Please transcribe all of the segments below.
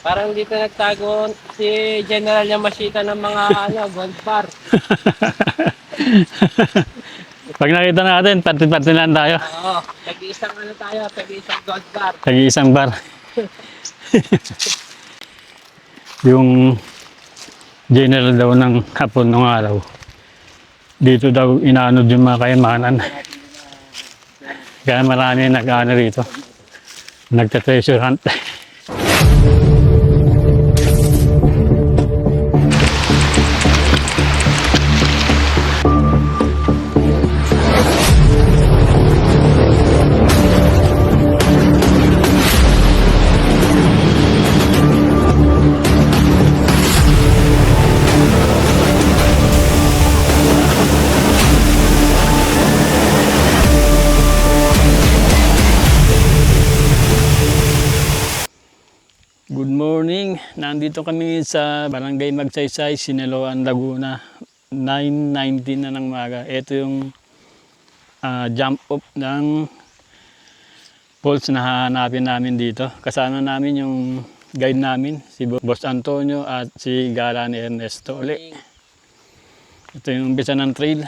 Parang dito nagtago si General Yamashita ng mga gold bar. Pag nakita natin, party-party lang tayo. Oo, tag-iisang tayo, tag-iisang gold bar. Tag-iisang bar. Yung general daw ng hapon nung araw. Dito daw inaanod yung mga kayamanan. Kaya marami nag-ano rito. Nagta-treasure hunt. Good morning. Nandito kami sa Barangay Magsaysay, Sineloan, Laguna. 9:19 na ng umaga. Ito yung jump off ng falls na hahanapin namin dito. Kasama namin yung guide namin, si Boss Antonio at si Gala ni Ernesto uli. Ito yung umpisa ng trail.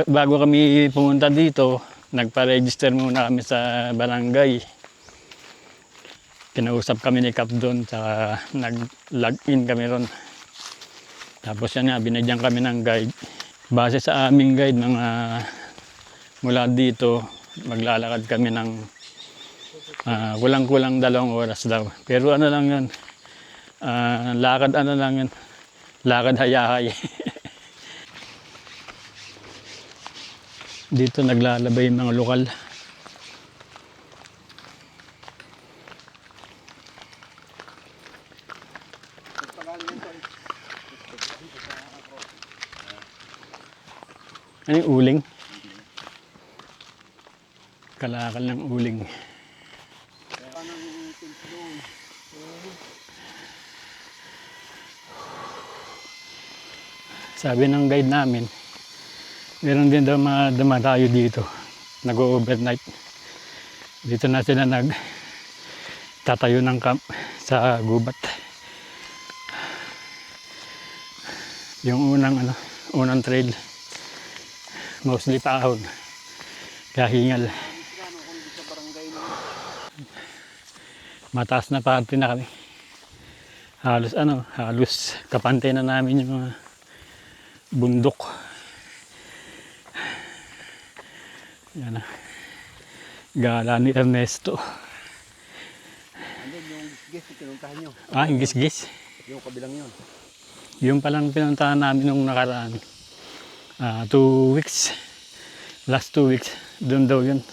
Bago kami pumunta dito, nagpa-register muna kami sa barangay. Kinausap kami ni Cap doon, saka nag-log-in kami ron. Tapos yan nga, binigyan kami ng guide. Base sa aming guide, mula dito, maglalakad kami ng kulang-kulang 2 oras daw. Pero ano lang yun, lakad lang yun, lakad hayahay. Dito naglalabay yung mga lokal. Ano yung uling? Kalakal ng uling. Sabi ng guide namin, meron din daw mga dumadayo dito. Nag-overnight. Dito na sila tatayo ng camp sa gubat. Yung unang trail. Mostly paahon. Kaya hingal. Mataas na parte na kami. Halos kapantay na namin yung mga bundok. Yan na. Gala ni Ernesto. Andun yung gisgis na pinuntahan nyo. Yung gisgis. Yung kabilang yun. Yung palang pinuntahan namin nung nakaraan. 2 weeks. Last 2 weeks. Doon daw yun.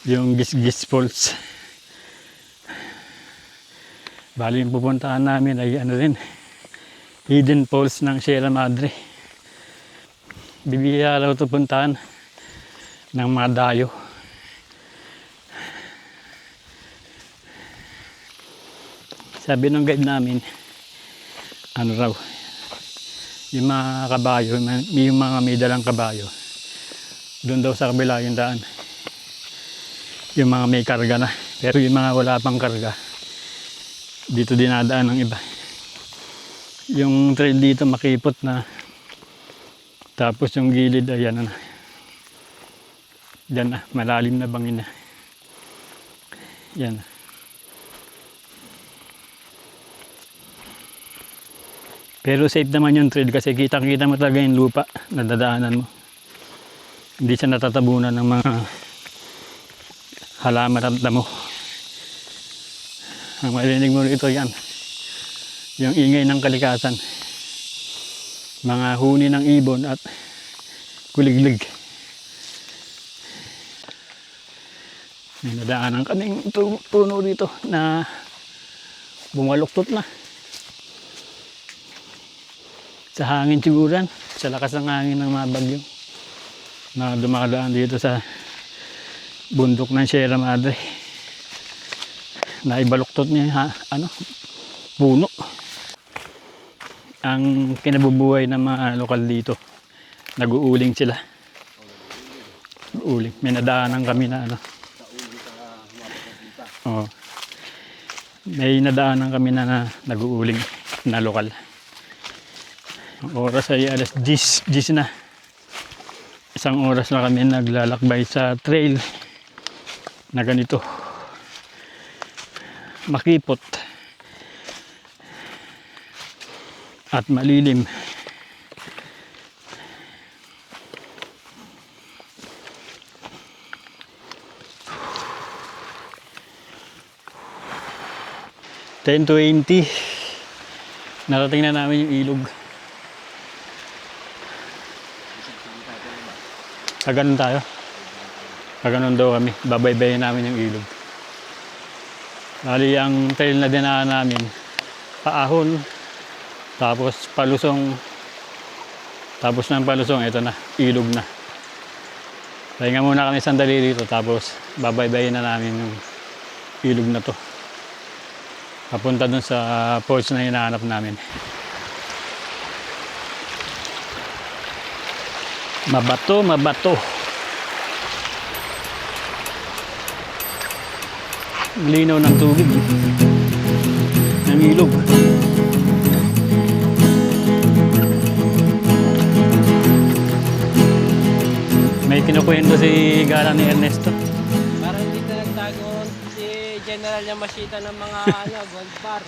Yung Gisgis Falls. Bali yung pupuntahan namin ay Hidden Falls ng Sierra Madre. Bibihira raw ito puntahan ng mga dayo. Sabi ng guide namin, yung mga kabayo, yung mga may dalang kabayo, doon daw sa kabila yung daan. Yung mga may karga na. Pero yung mga wala pang karga, dito dinadaan ng iba. Yung trail dito makipot na. Tapos yung gilid ay Diyan na, malalim na bangin na. Yan. Pero safe naman yung trail kasi kitang-kita mo talaga yung lupa na dadaanan mo. Hindi siya natatabunan ng mga halaman at damo. Ang marinig mo rito yan, yung ingay ng kalikasan. Mga huni ng ibon at kuliglig. May nadaanan kaming puno dito na bumaluktot na. Sa hangin siguran, sa lakas ng hangin ng mga bagyo na dumadaan dito sa bundok ng Sierra Madre. Naibaluktot niya puno. Ang kinabubuhay ng mga lokal dito, nag-uuling sila. Uuling. May nadaanan kami na May nadaanan kami na nag-uuling na lokal. Ang oras ay alas 10 na. Isang oras na kami naglalakbay sa trail na ganito. Makipot at malilim. Ten 20. Narating na namin yung ilog. Kaganon tayo. Kaganon daw kami. Babaybayin namin yung ilog. Bali ang trail na dinaan namin, Paahon, tapos Palusong, tapos ng Palusong, ito na, ilog na. Pahinga muna kami sandali dito, tapos babaybayin na namin yung ilog na to. Papunta dun sa porch na hinahanap namin. Mabato, mabato. Linaw ng tubig ng ilog. May kinukwento si Gala ni Ernesto. Parang dito nagtago si General Yamashita ng mga gold bar.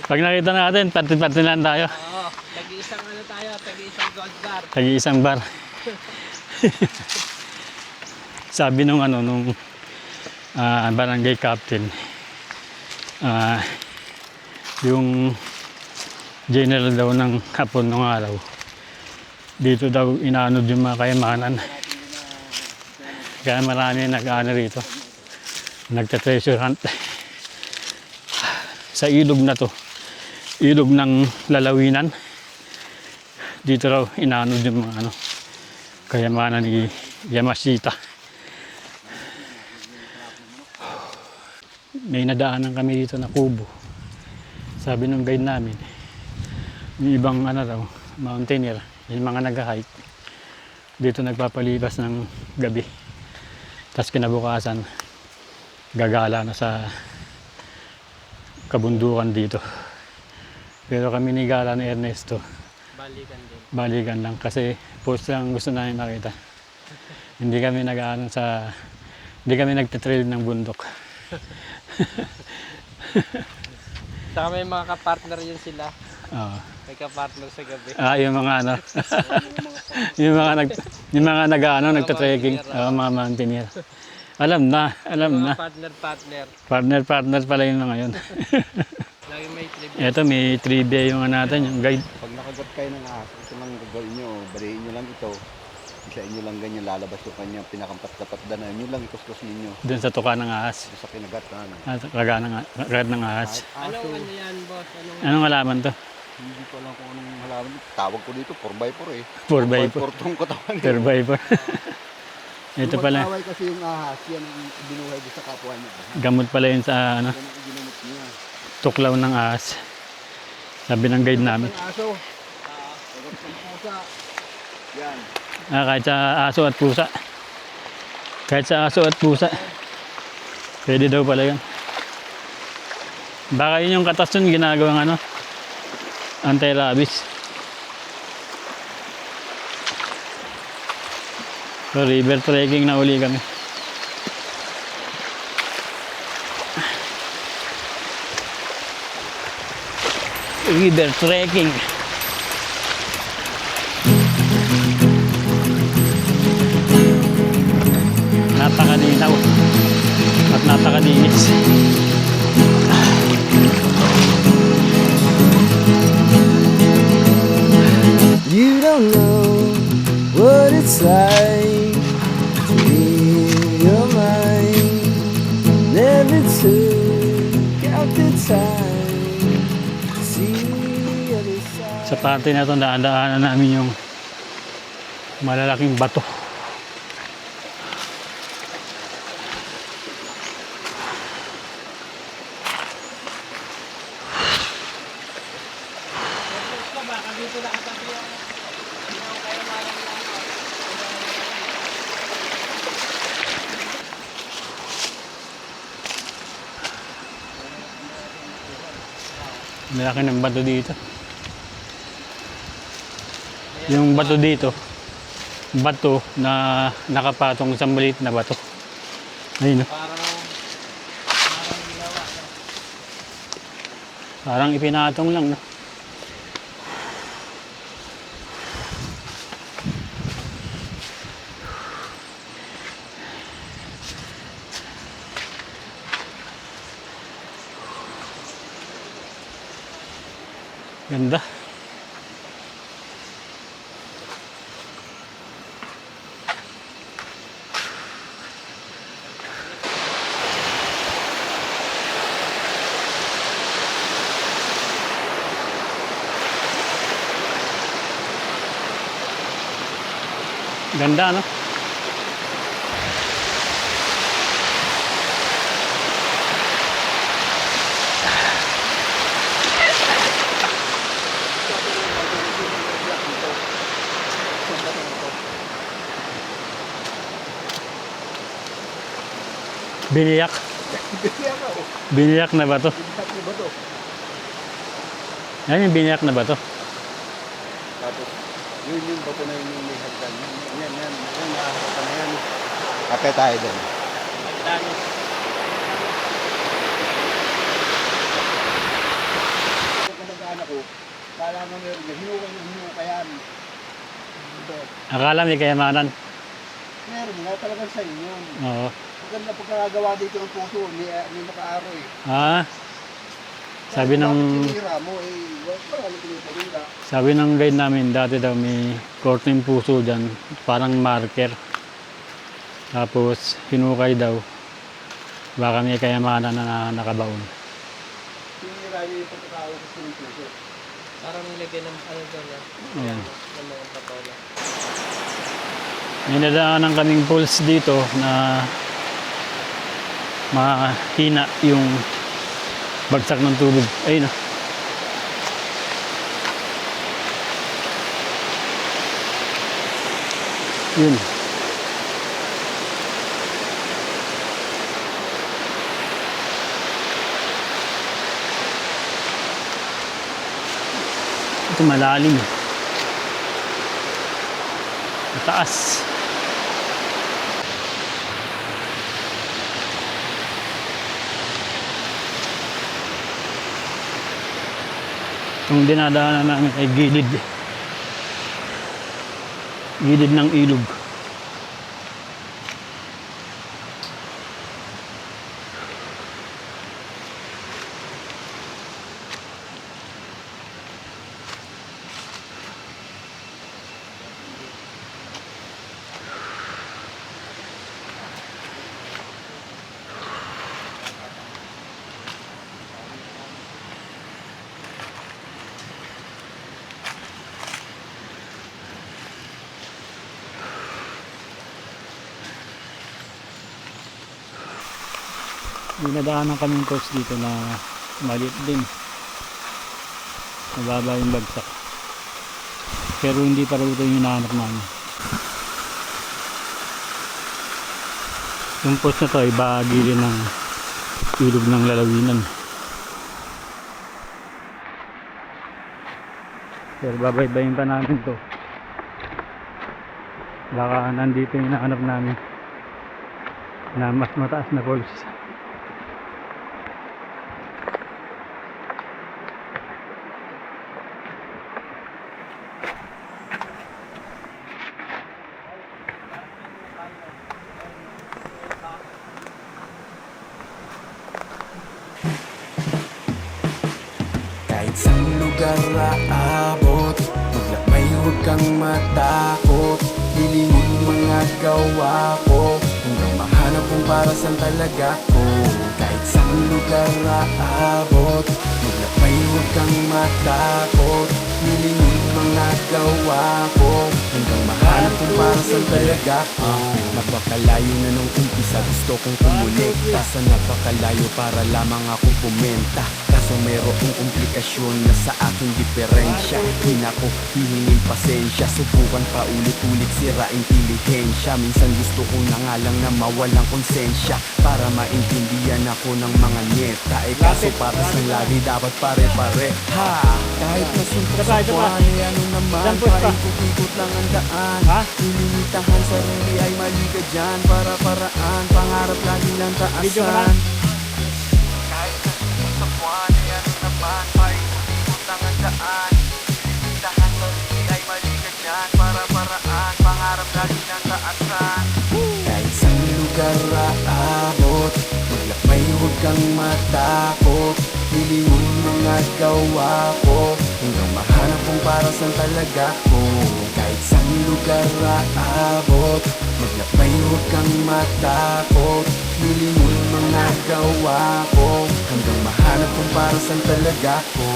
Pag nakita natin, party-party lang tayo. Oo, tagi-isang tayo, tagi-isang gold bar. Tagi-isang bar. Sabi nung barangay captain, yung general daw ng Hapon nung araw, dito daw inaanod yung mga kayamanan. Kaya marami nag-ano rito, nagta-treasure hunt sa ilog na to, ilog ng lalawinan. Dito raw inaanod yung mga kayamanan ni Yamashita. May nadaanan kami dito na kubo. Sabi ng guide namin, yung ibang mountaineer, yung mga nag-hike, dito nagpapalibas ng gabi. Tapos kinabukasan, gagala na sa kabundukan dito. Pero kami ni Gala ni Ernesto, Balikan din. balikan lang kasi post lang gusto namin makita. Hindi kami hindi kami nagtitrail ng bundok. Saka may mga kapartner yun sila. Oo. May kapartner sa gabi. Yung mga yung mga nagta-trekking, mga mountaineer. Alam na. Mga partner. Partner pala yung mga yun. Lagi may trip. Ito may trivia yung natin, yung guide. Pag nakagat kayo ng ahas, ito lang gagawin nyo. Baliin nyo lang ito. Isa inyo lang ganyan, lalabas yung kanyang pinakampat-dapat-danan. Yun lang ikuskus ninyo. Doon sa tuka ng ahas. Sa kinagat na Kagat ng ahas. Anong yan, boss? Anong alaman to? Hindi ko alam kung anong halaman. Tawag ko dito, 4x4 eh. 4x4. 4x4 tong katawan. 4x4. Ito pala. Pagkaway kasi yung ahas, yan ang binuhay doon sa kapwa niya. Gamot pala yun sa Yan ang ginamit niya. tuklaw ng ahas. Sabi ng guide namin. Ang aso. Kagat ng pusa. Yan. Kahit sa aso at pusa. Kahit sa aso at pusa. Pwede daw pala yun. Baka yun yung katas yun ginagawang anti-rabies. So, river trekking na uli kami. River trekking. Napakadinaw at napakadinis. You don't know what it's like to be in your mind. Never took out the time to see the other side. Sa parte na ito, daan-daanan namin yung malalaking bato. Malaki ng bato dito. Yung bato dito, bato na nakapatong sa maliit na bato. Ayun, no? Parang ginawa. No? Parang ipinatong lang, no? Ganda. Ganda, no? Biniyak. Biniyak na ba to? Yan yung biniyak na ba to? Tapos, yun yung bato na yun yung may hagdan. Yan, nakaharapan na yan. Kapit tayo din. Magdami. Yung kamag-anak ko, kala mo meron yan, hinukay yan. Akala may kayamanan. Meron nga talagang sa inyo. Oo. Maganda pagkakagawa dito ng puso, may makaaro eh. Ah, sabi ng Sinira mo eh, wala pinipalula. sabi ng guide namin dati daw may korteng puso dyan, parang marker. Tapos hinukay daw. Baka may kayamanan na nakabaon. Sinira yung pagkakagawa sa puso. Parang nilagyan ng ano doon. Ayan. Ng mga patola. May nadaanan kaming pools dito na mahina yung bagsak ng tubig. Ayun, ah. Yun. Ito malalim. Mataas. Yung dinadaanan namin ay gilid. Gilid ng ilog. Dinadaanan kaming course dito na maliit din. Mababa yung bagsak. Pero hindi pa raw ito yung hinahanap namin. Yung post na to ay bahagi rin ng ilog ng lalawinan. Pero babaybayin pa namin to. Baka nandito yung hinahanap namin na mas mataas na falls. Kahit saan lugar aabot, maglakbay huwag kang matakot. Lilingon mga gawa ko, hanggang mahanap kung para saan talaga ko. Kahit saan lugar aabot, maglakbay huwag kang matakot. Lilingon mga gawa ko, hanggang mahanap kung para saan talaga ko. Napakalayo na nung umpisa, gusto kong kumulekta. Sa napakalayo para lamang akong pumenta. Kaso kaso mayroong komplikasyon na sa aking diferensya. Di na ko hihingin pasensya, subukan pa ulit-ulit sira intelihensya. Minsan gusto ko na nga lang na mawalang konsensya para maintindihan ako ng mga nyeta. Kaso patas ng lagi dapat pare-pare. Ha! Kahit nasuntok sa buwan, ano naman, paikot-ikot lang ang daan. Lilimitahan sarili ay mali ka dyan, para-paraan, pangarap lagi lang taasan. Kahit nasuntok sa buwan, ano naman, paikot-ikot lang ang daan. Lilimitahan sarili ay mali ka dyan, para-paraan, pangarap lagi lang taasan. Kahit saan lugar aabot, maglakbay huwag kang matakot. Hilingon mga gawa ko, hanggang mahanap kung para saan talaga ko. Kahit saan lugar aabot, maglakbay huwag kang matakot. Hilingon mga gawa ko, hanggang mahanap kung para saan talaga ko.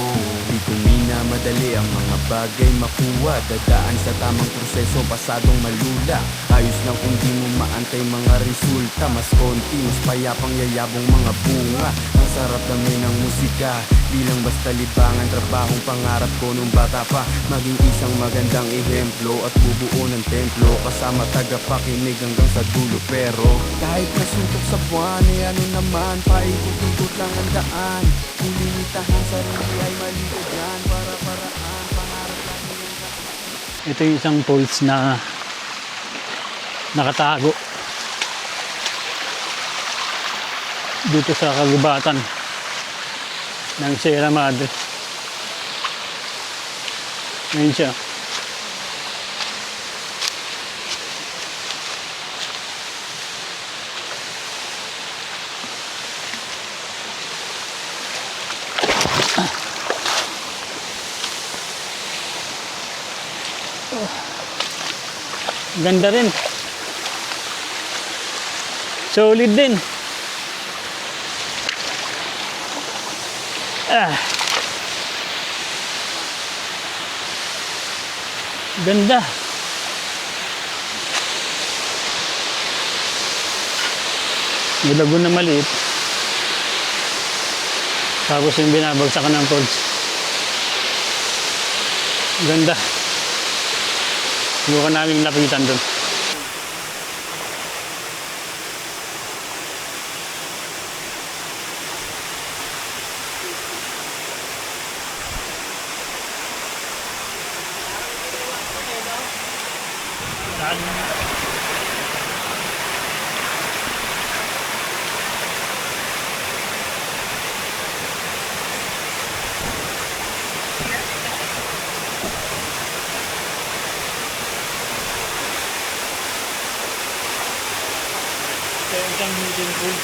Di ko minamadali ang mga bagay makuha, dadaan sa tamang proseso, pasadong malula. Ayos lang kung di mo maantay mga resulta, mas konti, mas payapang yayabong mga bunga. Ang sarap namin ng musika, di lang basta libangan, trabahong pangarap ko nung bata pa. Maging isang magandang ehemplo at bubuo ng templo, kasama tagapakinig hanggang sa dulo. Pero kahit nasuntok sa buwan, ano naman, paikot-ikot lang ang daan. Kung limitahan sarili ay mali ka dyan, para-paraan, pangarap lang yung daan. Ito yung isang falls na nakatago dito sa kagubatan ng Sierra Madre. Ngayon siya. Ganda rin. Solid din. Ganda. May lagoon na maliit. Tapos yung binabagsakan ng falls. Ganda. Subukan namin lapitan doon. Isang hidden pool.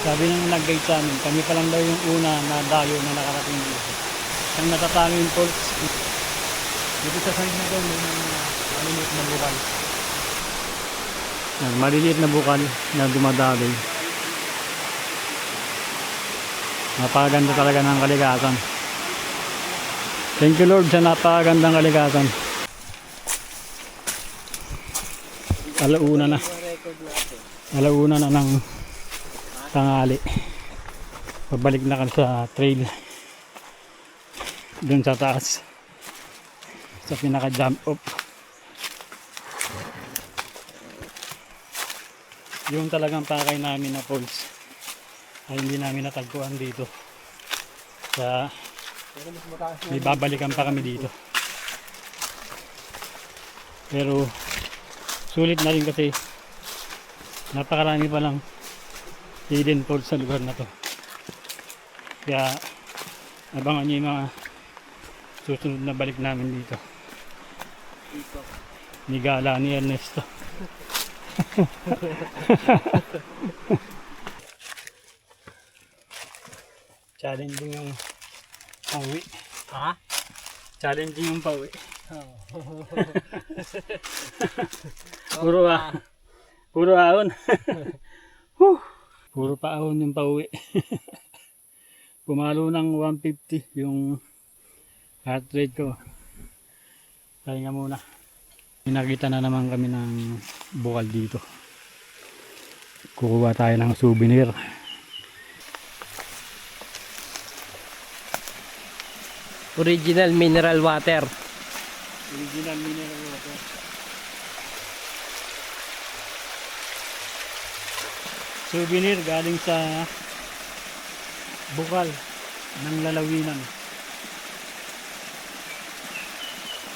Sabi ng nag-guide sa amin, kami pa lang daw yung una na dayo na nakarating dito. Ang natatalo yung falls. Dito sa side na doon, may mga maliliit na bukal. Yan, maliliit na bukal na dumadaloy. Napakaganda talaga ng kalikasan. Thank you Lord sa napakagandang kalikasan. Alauna na. Alauna na ng tanghali. Pabalik na kami sa trail dun sa taas sa pinaka jump up. yung talagang pakay namin na falls ay hindi namin natagpuan dito. Kaya may babalikan pa kami dito. Pero sulit na rin kasi napakarami pa lang hidden falls sa lugar na to. Kaya abangan nyo yung mga susunod na balik namin dito. Ni Gala ni Ernesto. Challenging yung pauwi. Ha? Challenging yung pauwi. Puro ahon. Puro pa ahon yung pauwi. Pumalo ng 150 yung heart rate ko. Kaya nga muna. Nakita na naman kami ng bukal dito. Kukuha tayo ng souvenir. Original mineral water. Original mineral water. Souvenir galing sa bukal ng lalawinan.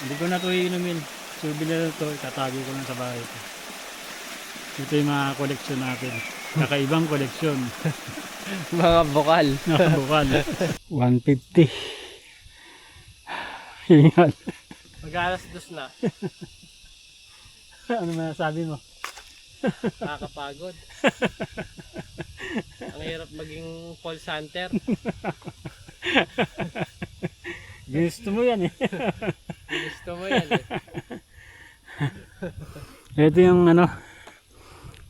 Hindi ko na ito iinumin. Souvenir ito, itatago ko lang sa bahay ko. Ito yung mga koleksyon natin. Kakaibang koleksyon. Mga bukal. Bukal. 150. Hingal. Mag-alas dos na. Ano masasabi mo? Nakakapagod. Ang hirap maging call center. Gusto mo yan eh. Gusto mo yan eh. Ito yung ano,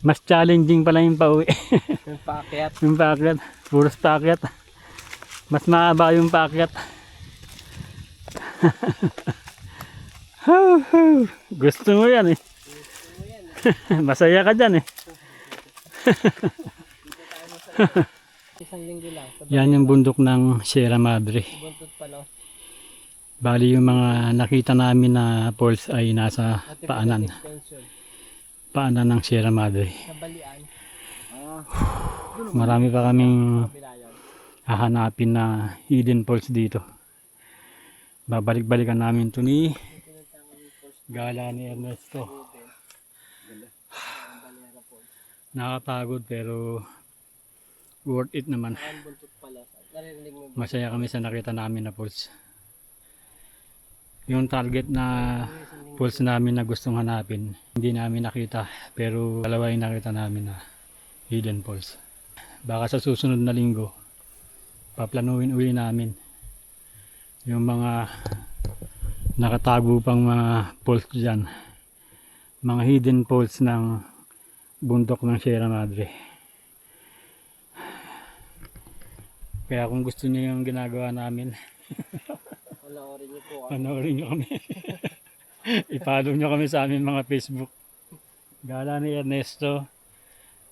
mas challenging pala yung pauwi. Yung paakyat. Yung paakyat, puros paakyat. Mas mahaba yung paakyat. Gusto mo yan eh. Masaya ka dyan eh. Isang linggo lang. Yan yung bundok ng Sierra Madre. Buntot pa no. Bali yung mga nakita namin na falls ay nasa paanan. Extension. Paanan ng Sierra Madre. Nabalian. Marami pa kaming Bilayan. hahanapin na hidden falls dito. Babalik-balikan namin ito ni Gala ni Ernesto. Nakapagod pero worth it naman. Ang buntot pala. Narinig mo ba? Masaya kami sa nakita namin na falls. Yung target na falls namin na gustong hanapin, hindi namin nakita. Pero dalawa yung nakita namin na hidden falls. Baka sa susunod na linggo, paplanuin uli namin yung mga nakatago pang mga falls dyan. Mga hidden falls ng bundok ng Sierra Madre. Kaya kung gusto niyo yung ginagawa namin, Panoorin niyo po. panoorin nyo kami. I-follow nyo kami sa aming mga Facebook. Gala ni Ernesto,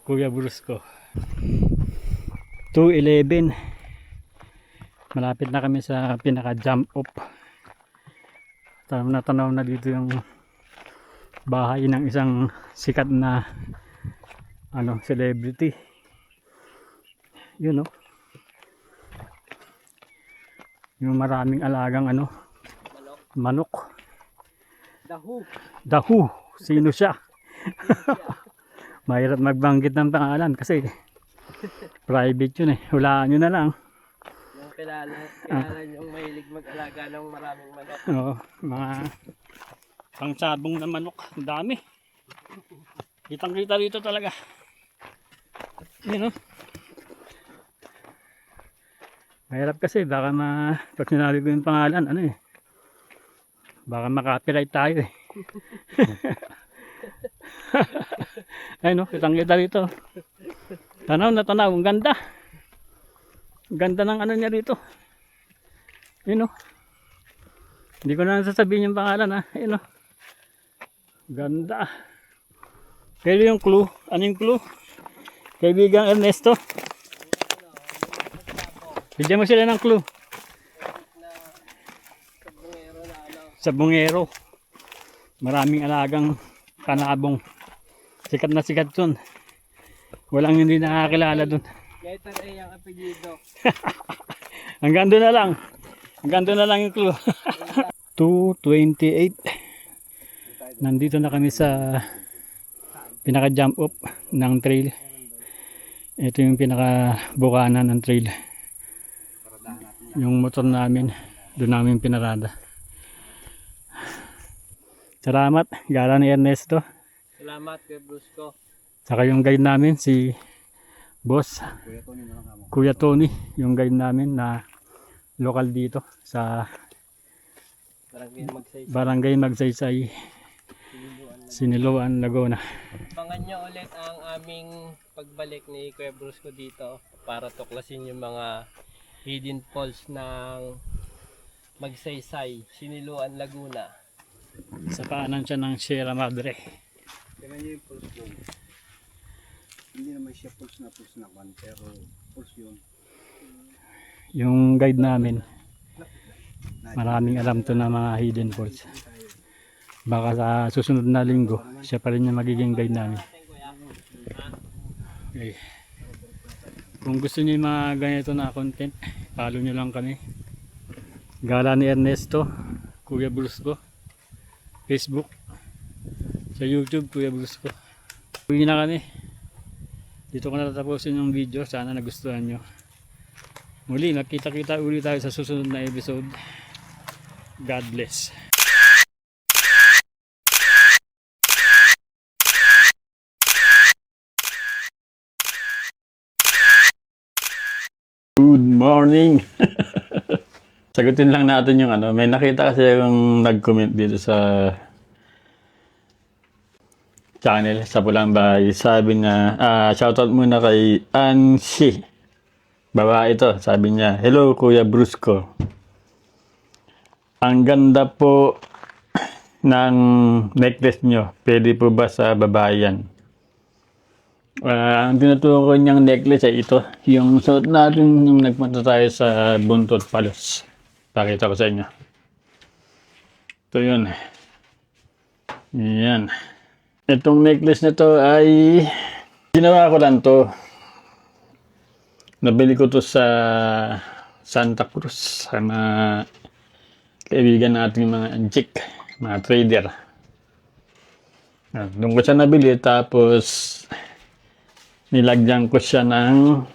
Kuya Brusco. 2:11. Malapit na kami sa pinaka jump off. Tanaw na dito yung bahay ng isang sikat na celebrity. Yun yung maraming alagang manok. Dahu. Sino siya? Mahirap magbanggit ng pangalan kasi private yun eh. Hulaan nyo na lang. Yung kilala yung mahilig mag-alaga ng maraming manok. Oo, mga pangsabong na manok. Ang dami. Kitang-kita rito talaga. Yun mahirap kasi baka pag sinabi ko yung pangalan, baka makapiright tayo eh. Ay kitang-kita rito. Tanaw na tanaw, ang ganda. Ang ganda ng niya rito. Yun Hindi ko na sasabihin yung pangalan Yun ganda. Pero yung clue, ano yung clue? Kaibigang Ernesto. Bigyan mo sila ng clue. Sa bungero. Maraming alagang kanabong. Sikat na sikat yun. Walang hindi nakakilala dun. Letter A ang apelyido. Hanggang doon na lang. Hanggang doon na lang yung clue. 2:28. Nandito na kami sa pinaka-jump up ng trail. Ito yung pinaka-bukana ng trail. Yung motor namin, doon namin pinarada. Salamat, gala ni Ernesto. Salamat kay Brusco. Saka yung guide namin, si Boss Kuya Tony, yung guide namin na lokal dito sa Barangay Magsaysay, Siniloan, Laguna. Abangan nyo ulit ang aming pagbalik ni Kuya Brusco dito para tuklasin yung mga hidden falls ng Magsaysay, Siniloan, Laguna. Sa paanan siya ng Sierra Madre. Tingnan niyo yung pulse ko. Hindi naman siya pulse na kwan, pero pulse yun. Yung guide namin, maraming alam to na mga hidden falls. Baka sa susunod na linggo, siya pa rin yung magiging guide namin. Okay. Kung gusto niyo yung mga ganito na content, follow nyo lang kami. Gala ni Ernesto, Kuya Brusco, Facebook, sa YouTube, Kuya Brusco. Uwi na kami. Dito ko natatapusin yung video. Sana nagustuhan nyo. Muli, magkita-kita ulit tayo sa susunod na episode. God bless. Good morning. Sagutin lang natin yung ano. May nakita kasi yung nag-comment dito sa channel sa Pulang Bahay. Sabi niya, shoutout muna kay Anshi. Babae ito. Sabi niya, hello Kuya Brusco. Ang ganda po ng necklace nyo. Pwede po ba sa babae yan? Ang tinutukoy niyang necklace ay ito. Yung suot natin nung nagpunta tayo sa Buntot Palos. Pakita ko sa inyo. Ito yun. Yan. Itong necklace na to ay ginawa ko lang to. Nabili ko to sa Santa Cruz sa mga kaibigan nating mga antik, mga trader. Doon ko siya nabili tapos nilagyan ko siya ng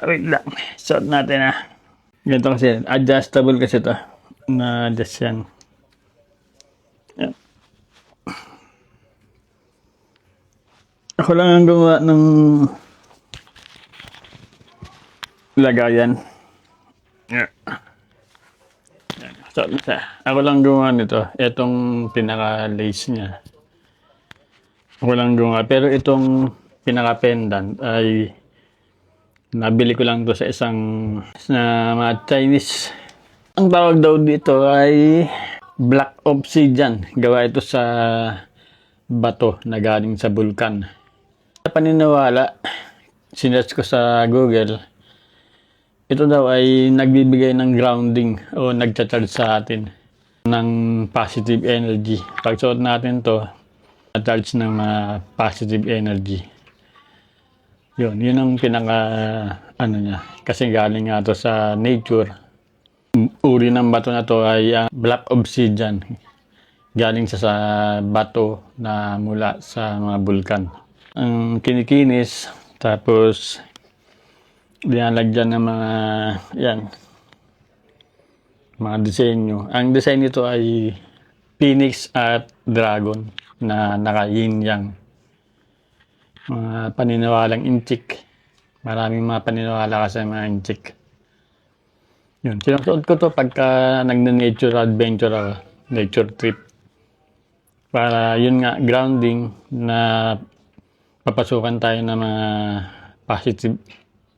wait lang. Suot natin Ganito kasi, adjustable kasi ito. Na-adjust yan. Yan. Ako lang ang gumawa ng lagayan. Yan. Yan. So, ako lang gumawa nito. Itong pinaka-lace niya. Ako lang gumawa. Pero itong pinaka-pendant ay nabili ko lang to sa isang mga Chinese. Ang tawag daw dito ay black obsidian. Gawa ito sa bato na galing sa bulkan. Sa paniniwala, sinearch ko sa Google, ito daw ay nagbibigay ng grounding o nagcharge sa atin ng positive energy. Pag suot natin to, na-charge ng mga positive energy. Yun ang pinaka niya. Kasi galing nga to sa nature. Uri ng bato na to ay black obsidian. Galing sa bato na mula sa mga bulkan. Ang kinikinis, tapos dinalagyan ng mga disenyo. Ang design nito ay phoenix at dragon na naka-yin-yang. Mga paniniwalang inchik. Maraming mga paniniwala kasi mga inchik. Yun. Sinusuot ko to pagka nag-nature adventure ako. Nature trip. Para yun nga, grounding na papasukan tayo ng mga positive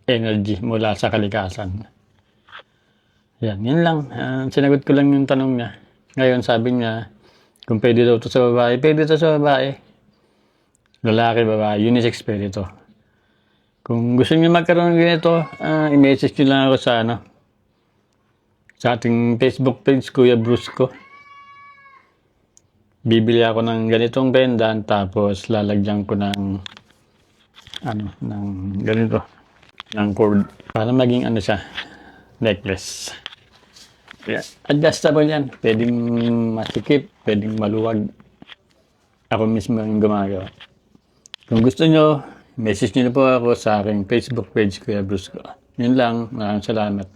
energy mula sa kalikasan. Yan. Yun lang. Sinagot ko lang yung tanong niya. Ngayon sabi niya, kung pwede daw to sa babae, pwede to sa babae. Lalaki, babae, unisex pwede ito. Kung gusto niyo magkaroon ng ganito, i-message niyo lang ako sa ating Facebook page, Kuya Brusco. bibili ako ng ganitong pendant tapos lalagyan ko ng ng ganito, ng cord para maging ano siya, necklace. Yeah. Adjustable yan. Pwedeng masikip, pwedeng maluwag. Ako mismo yung gumagawa. Kung gusto nyo, message nyo na po ako sa aking Facebook page, Kuya Brusco. Yun lang. Maraming salamat.